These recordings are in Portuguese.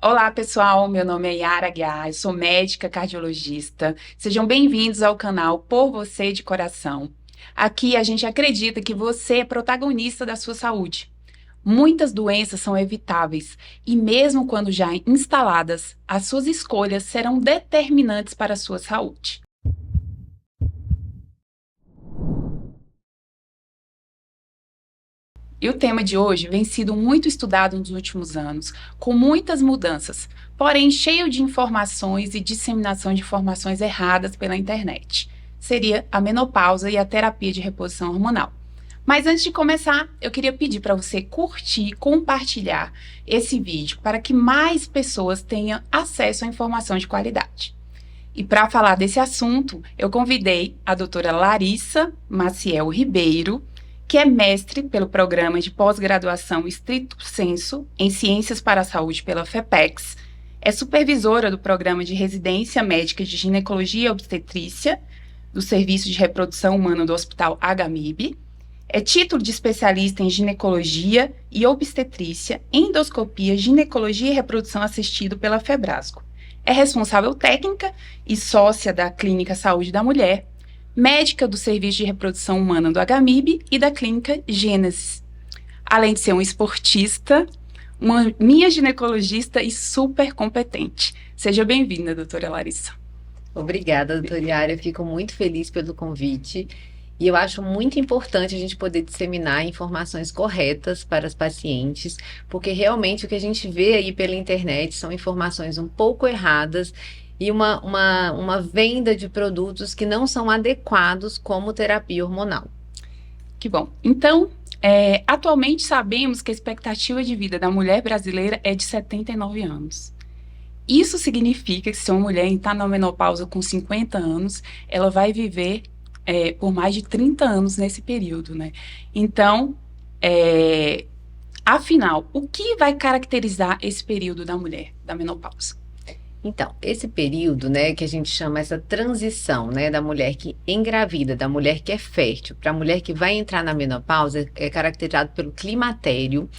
Olá, pessoal. Meu nome é Yara Aguiar, eu sou médica cardiologista. Sejam bem-vindos ao canal Por Você de Coração. Aqui a gente acredita que você é protagonista da sua saúde. Muitas doenças são evitáveis e, mesmo quando já instaladas, as suas escolhas serão determinantes para a sua saúde. E o tema de hoje vem sido muito estudado nos últimos anos, com muitas mudanças, porém cheio de informações e disseminação de informações erradas pela internet. Seria a menopausa e a terapia de reposição hormonal. Mas antes de começar, eu queria pedir para você curtir e compartilhar esse vídeo para que mais pessoas tenham acesso à informação de qualidade. E para falar desse assunto, eu convidei a doutora Larissa Maciel Ribeiro, que é mestre pelo programa de pós-graduação Stricto Sensu em Ciências para a Saúde pela FEPEX, é supervisora do programa de residência médica de ginecologia e obstetrícia do Serviço de Reprodução Humana do Hospital HMIB, é título de especialista em ginecologia e obstetrícia, endoscopia, ginecologia e reprodução assistido pela Febrasgo. É responsável técnica e sócia da Clínica Saúde da Mulher, médica do Serviço de Reprodução Humana do HMIB e da Clínica Gênesis. Além de ser um esportista, uma minha ginecologista e super competente. Seja bem-vinda, doutora Larissa. Obrigada, doutora Yara. Eu fico muito feliz pelo convite e eu acho muito importante a gente poder disseminar informações corretas para as pacientes, porque realmente o que a gente vê aí pela internet são informações um pouco erradas e uma venda de produtos que não são adequados como terapia hormonal. Que bom. Então, atualmente sabemos que a expectativa de vida da mulher brasileira é de 79 anos. Isso significa que se uma mulher está na menopausa com 50 anos, ela vai viver por mais de 30 anos nesse período, né? Então, afinal, o que vai caracterizar esse período da mulher, da menopausa? Então, esse período, né, que a gente chama essa transição, né, da mulher que engravida, da mulher que é fértil, para a mulher que vai entrar na menopausa, é caracterizado pelo climatério.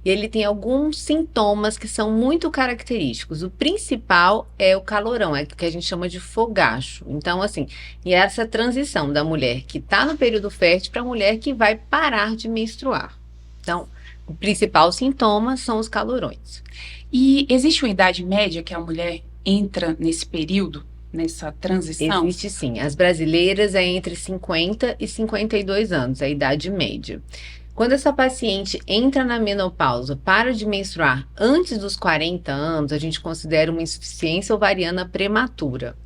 E ele tem alguns sintomas que são muito característicos. O principal é o calorão, é o que a gente chama de fogacho. Então, assim, e essa transição da mulher que está no período fértil para a mulher que vai parar de menstruar. Então, o principal sintoma são os calorões. E existe uma idade média que a mulher entra nesse período, nessa transição? Existe sim. As brasileiras é entre 50 e 52 anos, a idade média. Quando essa paciente entra na menopausa, para de menstruar antes dos 40 anos, a gente considera uma insuficiência ovariana prematura.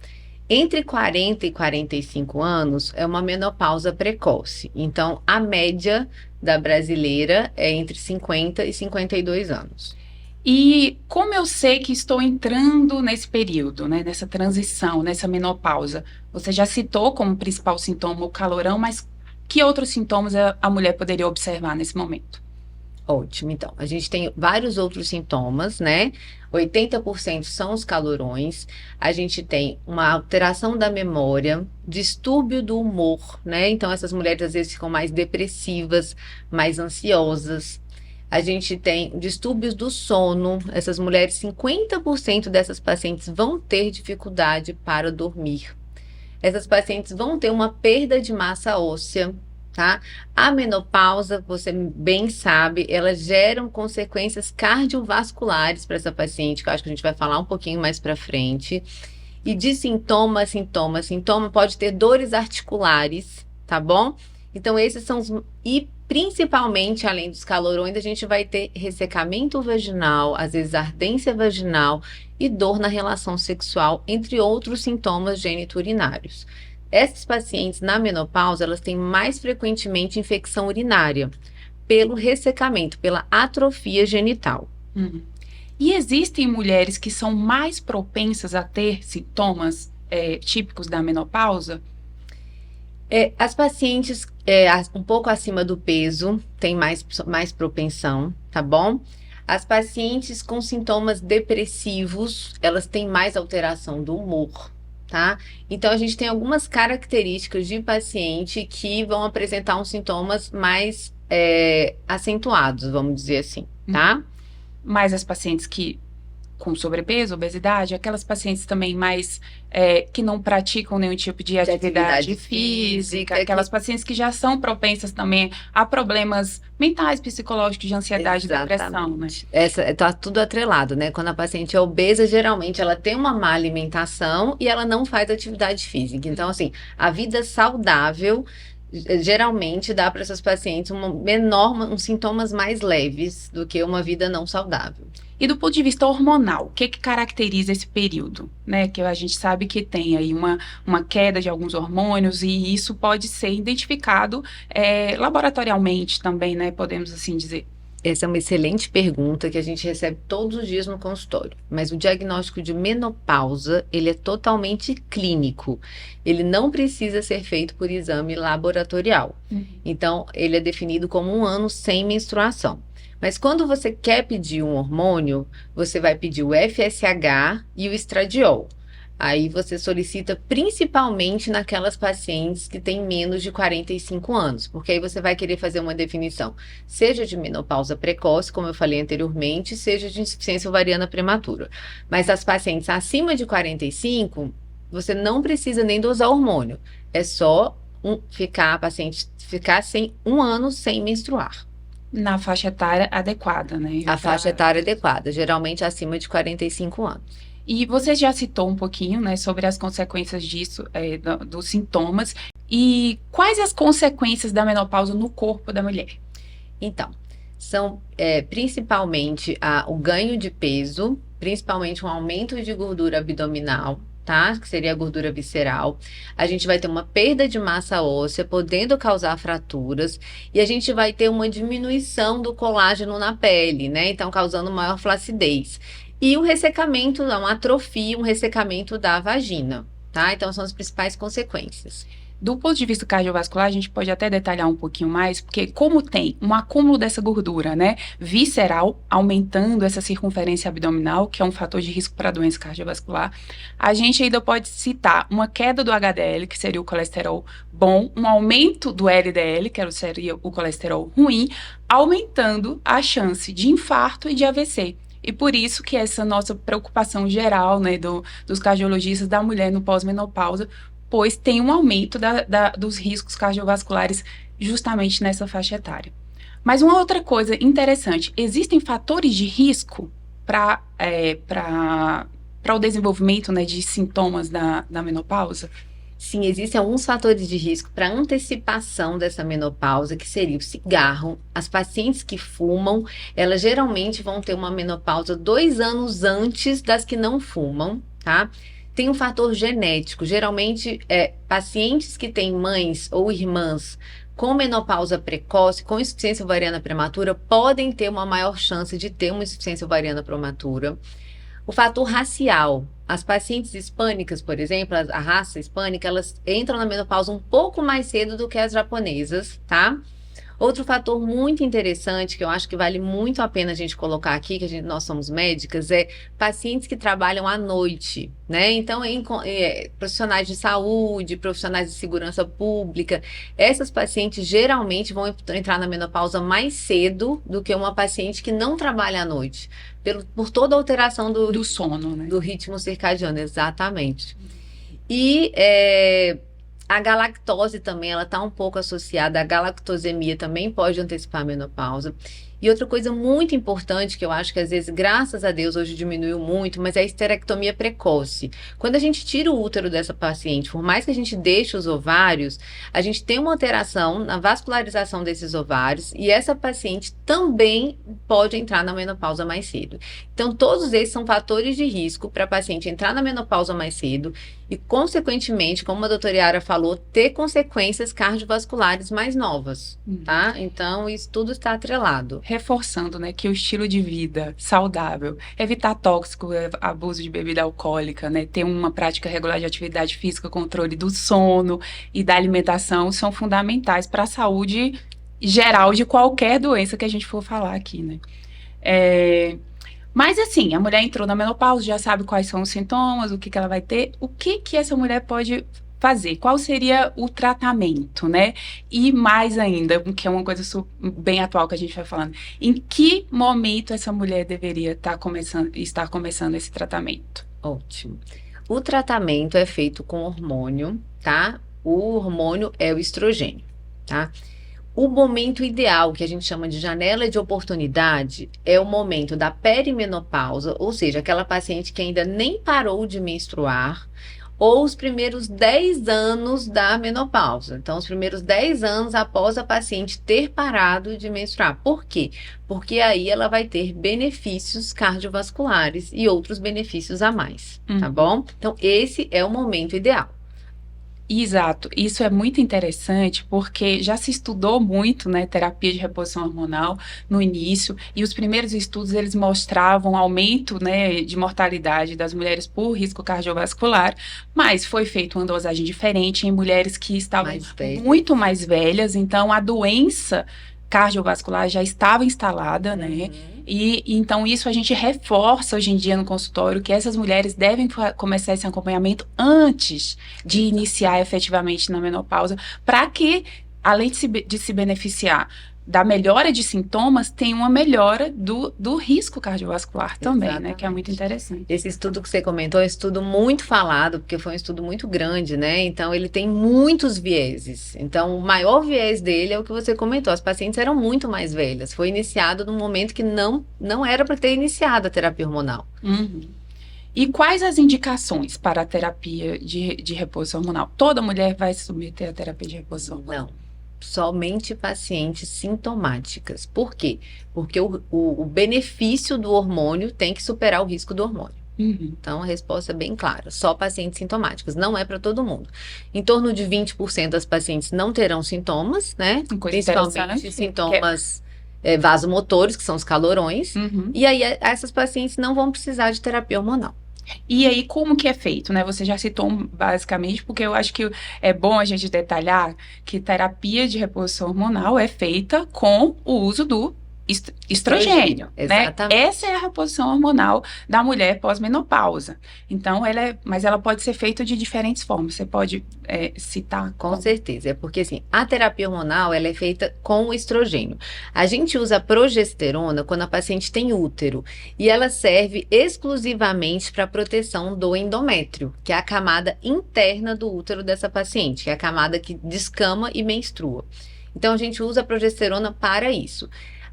Entre 40 e 45 anos é uma menopausa precoce. Então, a média da brasileira é entre 50 e 52 anos. E como eu sei que estou entrando nesse período, né, nessa transição, nessa menopausa? Você já citou como principal sintoma o calorão, mas que outros sintomas a mulher poderia observar nesse momento? Ótimo, então. A gente tem vários outros sintomas, né? 80% são os calorões. A gente tem uma alteração da memória, distúrbio do humor, né? Então, essas mulheres às vezes ficam mais depressivas, mais ansiosas. A gente tem distúrbios do sono. Essas mulheres, 50% dessas pacientes vão ter dificuldade para dormir. Essas pacientes vão ter uma perda de massa óssea, tá? A menopausa, você bem sabe, elas geram consequências cardiovasculares para essa paciente, que eu acho que a gente vai falar um pouquinho mais para frente. E de sintoma, pode ter dores articulares, tá bom? Então, esses são os. E principalmente, além dos calorões, a gente vai ter ressecamento vaginal, às vezes ardência vaginal e dor na relação sexual, entre outros sintomas geniturinários. Essas pacientes na menopausa, elas têm mais frequentemente infecção urinária, pelo ressecamento, pela atrofia genital. E existem mulheres que são mais propensas a ter sintomas típicos da menopausa? As pacientes um pouco acima do peso têm mais propensão, tá bom? As pacientes com sintomas depressivos, elas têm mais alteração do humor, tá? Então, a gente tem algumas características de paciente que vão apresentar uns sintomas mais acentuados, vamos dizer assim, tá? Mas as pacientes que com sobrepeso, obesidade, aquelas pacientes também mais que não praticam nenhum tipo de atividade física, aquelas pacientes que já são propensas também a problemas mentais, psicológicos, de ansiedade, depressão, né? Tá tudo atrelado, né? Quando a paciente é obesa, geralmente ela tem uma má alimentação e ela não faz atividade física. Então, assim, a vida saudável geralmente dá para essas pacientes uns sintomas mais leves do que uma vida não saudável. E do ponto de vista hormonal, o que caracteriza esse período? Né? Que a gente sabe que tem aí uma queda de alguns hormônios e isso pode ser identificado laboratorialmente também, né? Podemos assim dizer. Essa é uma excelente pergunta que a gente recebe todos os dias no consultório. Mas o diagnóstico de menopausa, ele é totalmente clínico. Ele não precisa ser feito por exame laboratorial. Então, ele é definido como 1 ano sem menstruação. Mas quando você quer pedir um hormônio, você vai pedir o FSH e o estradiol. Aí você solicita principalmente naquelas pacientes que têm menos de 45 anos, porque aí você vai querer fazer uma definição, seja de menopausa precoce, como eu falei anteriormente, seja de insuficiência ovariana prematura. Mas as pacientes acima de 45, você não precisa nem dosar hormônio, é só a paciente ficar 1 ano sem menstruar. Na faixa etária adequada, né? A faixa etária adequada, geralmente acima de 45 anos. E você já citou um pouquinho, né, sobre as consequências disso, dos sintomas. E quais as consequências da menopausa no corpo da mulher? Então, são principalmente o ganho de peso, principalmente um aumento de gordura abdominal, tá? Que seria a gordura visceral. A gente vai ter uma perda de massa óssea, podendo causar fraturas, e a gente vai ter uma diminuição do colágeno na pele, né? Então, causando maior flacidez. E o ressecamento, uma atrofia, um ressecamento da vagina, tá? Então, são as principais consequências. Do ponto de vista cardiovascular, a gente pode até detalhar um pouquinho mais, porque como tem um acúmulo dessa gordura, né, visceral, aumentando essa circunferência abdominal, que é um fator de risco para doença cardiovascular, a gente ainda pode citar uma queda do HDL, que seria o colesterol bom, um aumento do LDL, que seria o colesterol ruim, aumentando a chance de infarto e de AVC. E por isso que essa nossa preocupação geral, né, dos cardiologistas da mulher no pós-menopausa, pois tem um aumento dos riscos cardiovasculares justamente nessa faixa etária. Mas uma outra coisa interessante, existem fatores de risco para o desenvolvimento, né, de sintomas da menopausa? Sim, existem alguns fatores de risco para antecipação dessa menopausa, que seria o cigarro. As pacientes que fumam, elas geralmente vão ter uma menopausa 2 anos antes das que não fumam, tá? Tem um fator genético, geralmente pacientes que têm mães ou irmãs com menopausa precoce, com insuficiência ovariana prematura, podem ter uma maior chance de ter uma insuficiência ovariana prematura. O fator racial, as pacientes hispânicas, por exemplo, a raça hispânica, elas entram na menopausa um pouco mais cedo do que as japonesas, tá? Outro fator muito interessante, que eu acho que vale muito a pena a gente colocar aqui, que nós somos médicas, é pacientes que trabalham à noite, né? Então, profissionais de saúde, profissionais de segurança pública, essas pacientes geralmente vão entrar na menopausa mais cedo do que uma paciente que não trabalha à noite, por toda a alteração do sono, né? Do ritmo circadiano, exatamente. E a galactose também, ela está um pouco associada, a galactosemia também pode antecipar a menopausa. E outra coisa muito importante, que eu acho que às vezes, graças a Deus, hoje diminuiu muito, mas é a esterectomia precoce. Quando a gente tira o útero dessa paciente, por mais que a gente deixe os ovários, a gente tem uma alteração na vascularização desses ovários e essa paciente também pode entrar na menopausa mais cedo. Então, todos esses são fatores de risco para a paciente entrar na menopausa mais cedo e, consequentemente, como a doutora Yara falou, ter consequências cardiovasculares mais novas, tá? Então, isso tudo está atrelado. Reforçando, né, que o estilo de vida saudável, evitar tóxico, abuso de bebida alcoólica, né, ter uma prática regular de atividade física, controle do sono e da alimentação são fundamentais para a saúde geral de qualquer doença que a gente for falar aqui, né. Mas assim, a mulher entrou na menopausa, já sabe quais são os sintomas, o que ela vai ter, o que essa mulher pode fazer? Qual seria o tratamento, né? E mais ainda, que é uma coisa bem atual que a gente vai falando, em que momento essa mulher deveria estar começando esse tratamento? Ótimo. O tratamento é feito com hormônio, tá? O hormônio é o estrogênio, tá? O momento ideal, que a gente chama de janela de oportunidade, é o momento da perimenopausa, ou seja, aquela paciente que ainda nem parou de menstruar, ou os primeiros 10 anos da menopausa. Então, os primeiros 10 anos após a paciente ter parado de menstruar. Por quê? Porque aí ela vai ter benefícios cardiovasculares e outros benefícios a mais, tá bom? Então, esse é o momento ideal. Exato, isso é muito interessante porque já se estudou muito, né, terapia de reposição hormonal no início, e os primeiros estudos eles mostravam aumento, né, de mortalidade das mulheres por risco cardiovascular, mas foi feita uma dosagem diferente em mulheres que estavam muito mais velhas, então a doença cardiovascular já estava instalada, né? E então isso a gente reforça hoje em dia no consultório que essas mulheres devem começar esse acompanhamento antes de iniciar efetivamente na menopausa, para que, além de se beneficiar da melhora de sintomas, tem uma melhora do risco cardiovascular também, Exatamente. né? Que é muito interessante. Esse estudo que você comentou é um estudo muito falado, porque foi um estudo muito grande, né? Então, ele tem muitos vieses. Então, o maior viés dele é o que você comentou. As pacientes eram muito mais velhas. Foi iniciado num momento que não era para ter iniciado a terapia hormonal. E quais as indicações para a terapia de reposição hormonal? Toda mulher vai se submeter à terapia de reposição hormonal? Não. Somente pacientes sintomáticas. Por quê? Porque o benefício do hormônio tem que superar o risco do hormônio. Então, a resposta é bem clara. Só pacientes sintomáticos. Não é para todo mundo. Em torno de 20% das pacientes não terão sintomas, né? Principalmente sintomas vasomotores, que são os calorões. E aí, essas pacientes não vão precisar de terapia hormonal. E aí, como que é feito, né? Você já citou basicamente, porque eu acho que é bom a gente detalhar que terapia de reposição hormonal é feita com o uso do estrogênio, né? Exatamente. Essa é a reposição hormonal da mulher pós-menopausa. Então, mas ela pode ser feita de diferentes formas. Você pode citar? Com certeza. É porque, assim, a terapia hormonal, ela é feita com o estrogênio. A gente usa a progesterona quando a paciente tem útero. E ela serve exclusivamente para proteção do endométrio, que é a camada interna do útero dessa paciente, que é a camada que descama e menstrua. Então, a gente usa a progesterona para isso.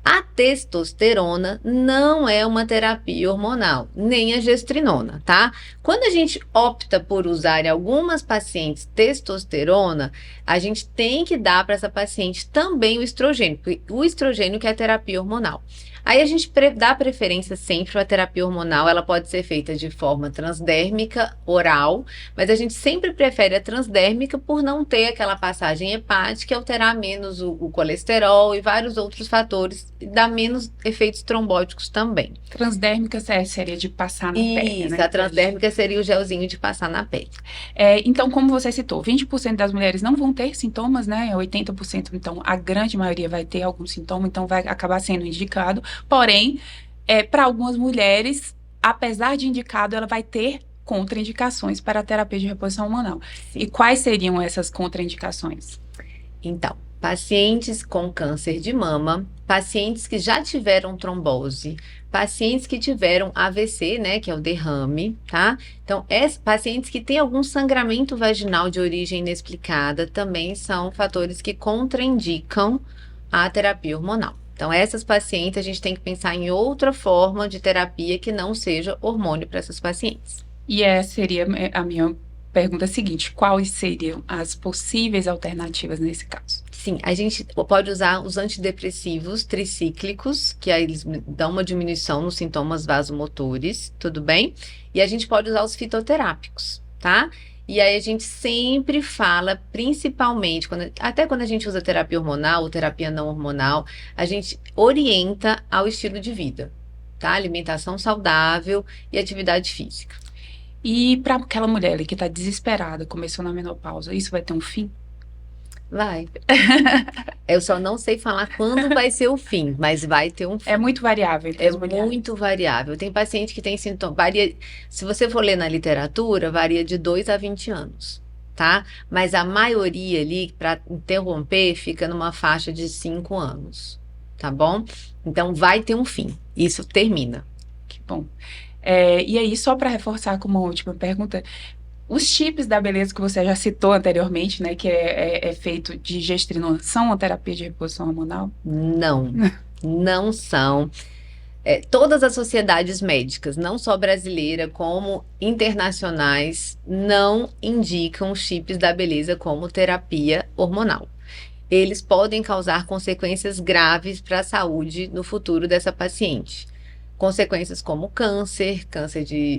A testosterona não é uma terapia hormonal, nem a gestrinona, tá? Quando a gente opta por usar em algumas pacientes testosterona, a gente tem que dar para essa paciente também o estrogênio, porque o estrogênio que é a terapia hormonal. Aí a gente dá preferência sempre para a terapia hormonal, ela pode ser feita de forma transdérmica, oral, mas a gente sempre prefere a transdérmica por não ter aquela passagem hepática e alterar menos o colesterol e vários outros fatores, e dar menos efeitos trombóticos também. Transdérmica seria de passar na pele, Isso, né? a transdérmica seria o gelzinho de passar na pele. Então, como você citou, 20% das mulheres não vão ter sintomas, né? 80%, então, a grande maioria vai ter algum sintoma, então vai acabar sendo indicado. Porém, para algumas mulheres, apesar de indicado, ela vai ter contraindicações para a terapia de reposição hormonal. Sim. E quais seriam essas contraindicações? Então, pacientes com câncer de mama, pacientes que já tiveram trombose, pacientes que tiveram AVC, né, que é o derrame, tá? Então, pacientes que têm algum sangramento vaginal de origem inexplicada também são fatores que contraindicam a terapia hormonal. Então, essas pacientes, a gente tem que pensar em outra forma de terapia que não seja hormônio para essas pacientes. E essa seria a minha pergunta seguinte: quais seriam as possíveis alternativas nesse caso? Sim, a gente pode usar os antidepressivos tricíclicos, que aí eles dão uma diminuição nos sintomas vasomotores, tudo bem? E a gente pode usar os fitoterápicos, tá? E aí a gente sempre fala, principalmente, até quando a gente usa terapia hormonal ou terapia não hormonal, a gente orienta ao estilo de vida, tá? Alimentação saudável e atividade física. E para aquela mulher ali que está desesperada, começou na menopausa, isso vai ter um fim? Vai. Eu só não sei falar quando vai ser o fim, mas vai ter um fim. É muito variável entre as mulheres. É muito variável. Tem paciente que tem sintomas, se você for ler na literatura, varia de 2 a 20 anos. tá? Mas a maioria ali, para interromper, fica numa faixa de 5 anos, tá bom? Então vai ter um fim, isso termina. Que bom. E aí, só para reforçar como última pergunta, os chips da beleza que você já citou anteriormente, né, que é feito de gestrina, são uma terapia de reposição hormonal? Não, não são. Todas as sociedades médicas, não só brasileira, como internacionais, não indicam chips da beleza como terapia hormonal. Eles podem causar consequências graves para a saúde no futuro dessa paciente. Consequências como câncer,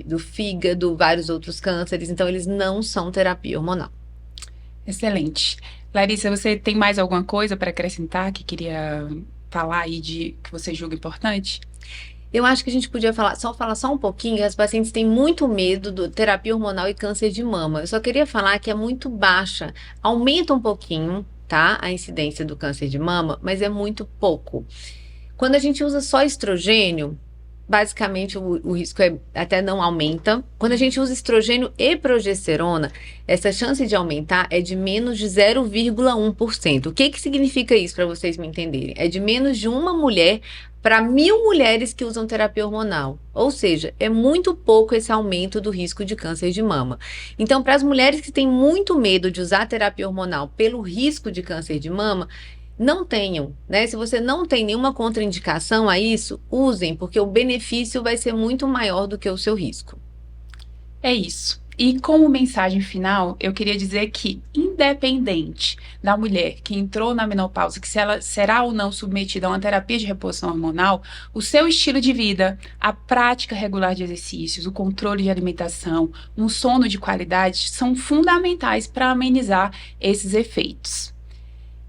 do fígado, vários outros cânceres. Então, eles não são terapia hormonal. Excelente. Larissa, você tem mais alguma coisa para acrescentar que queria falar aí que você julga importante? Eu acho que a gente podia falar só um pouquinho. As pacientes têm muito medo do terapia hormonal e câncer de mama. Eu só queria falar que é muito baixa. Aumenta um pouquinho, tá? A incidência do câncer de mama, mas é muito pouco. Quando a gente usa só estrogênio, basicamente o risco até não aumenta. Quando a gente usa estrogênio e progesterona, essa chance de aumentar é de menos de 0,1%. O que significa isso para vocês me entenderem? É de menos de uma mulher para 1.000 mulheres que usam terapia hormonal. Ou seja, é muito pouco esse aumento do risco de câncer de mama. Então, para as mulheres que têm muito medo de usar terapia hormonal pelo risco de câncer de mama, não tenham, né? Se você não tem nenhuma contraindicação a isso, usem, porque o benefício vai ser muito maior do que o seu risco. É isso. E como mensagem final, eu queria dizer que, independente da mulher que entrou na menopausa, que se ela será ou não submetida a uma terapia de reposição hormonal, o seu estilo de vida, a prática regular de exercícios, o controle de alimentação, um sono de qualidade são fundamentais para amenizar esses efeitos.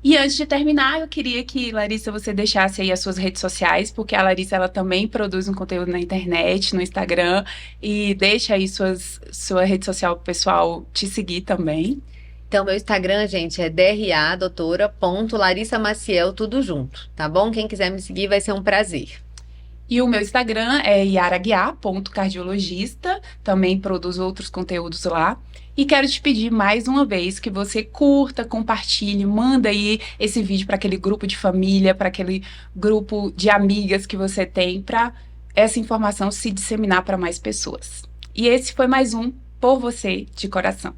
E antes de terminar, eu queria que, Larissa, você deixasse aí as suas redes sociais, porque a Larissa, ela também produz um conteúdo na internet, no Instagram, e deixa aí sua rede social pro pessoal te seguir também. Então, meu Instagram, gente, é dra.doutora.larissamaciel, tudo junto, tá bom? Quem quiser me seguir vai ser um prazer. E o meu Instagram é yaraguiar.cardiologista, também produzo outros conteúdos lá. E quero te pedir mais uma vez que você curta, compartilhe, manda aí esse vídeo para aquele grupo de família, para aquele grupo de amigas que você tem, para essa informação se disseminar para mais pessoas. E esse foi mais um Por Você de Coração.